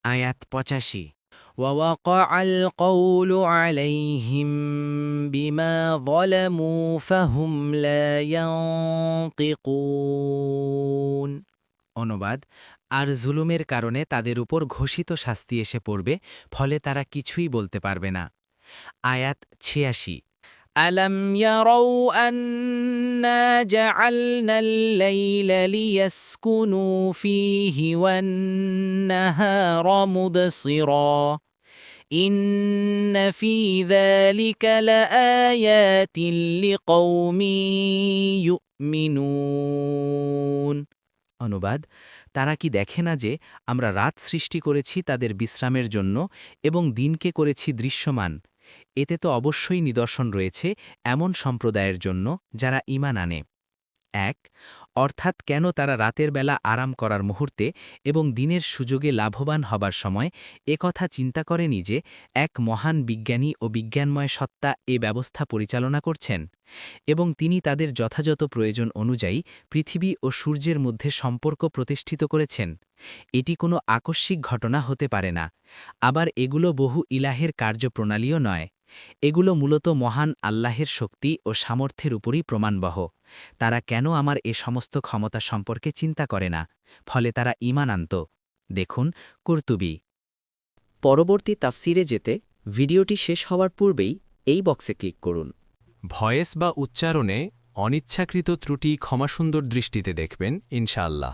আয়াত ৮৫ ووقع القول عليهم بما ظلموا فهم لا ينطقون অনুবাদ আর জুলুমের কারণে তাদের উপর ঘোষিত শাস্তি এসে পড়বে, ফলে তারা কিছুই বলতে পারবে না। আয়াত ৮৬ ألم يروا أنا جعلنا الليل ليسكنوا فيه والنهار مبصرا إن في ذلك لآيات لقوم يؤمنون অনুবাদ তারা কি দেখে না যে আমরা রাত সৃষ্টি করেছি তাদের বিশ্রামের জন্য এবং দিনকে করেছি দৃশ্যমান। এতে তো অবশ্যই নিদর্শন রয়েছে এমন সম্প্রদায়ের জন্য যারা ঈমান আনে। ১ অর্থাৎ কেন তারা রাতের বেলা আরাম করার মুহূর্তে এবং দিনের সুযোগে লাভবান হবার সময় একথা চিন্তা করেনি যে এক মহান বিজ্ঞানী ও বিজ্ঞানময় সত্তা এ ব্যবস্থা পরিচালনা করছেন এবং তিনি তাদের যথাযথ প্রয়োজন অনুযায়ী পৃথিবী ও সূর্যের মধ্যে সম্পর্ক প্রতিষ্ঠিত করেছেন। এটি কোনো আকস্মিক ঘটনা হতে পারে না, আবার এগুলো বহু ইলাহের কার্যপ্রণালীও নয়। এগুলো মূলত মহান আল্লাহের শক্তি ও সামর্থ্যের উপরই প্রমাণবহ। তারা কেন আমার এ সমস্ত ক্ষমতা সম্পর্কে চিন্তা করে না, ফলে তারা ঈমান আনত। দেখুন কুরতুবী। পরবর্তী তাফসিরে যেতে ভিডিওটি শেষ হওয়ার পূর্বেই এই বক্সে ক্লিক করুন। ভয়েস বা উচ্চারণে অনিচ্ছাকৃত ত্রুটি ক্ষমাসুন্দর দৃষ্টিতে দেখবেন ইনশাআল্লাহ।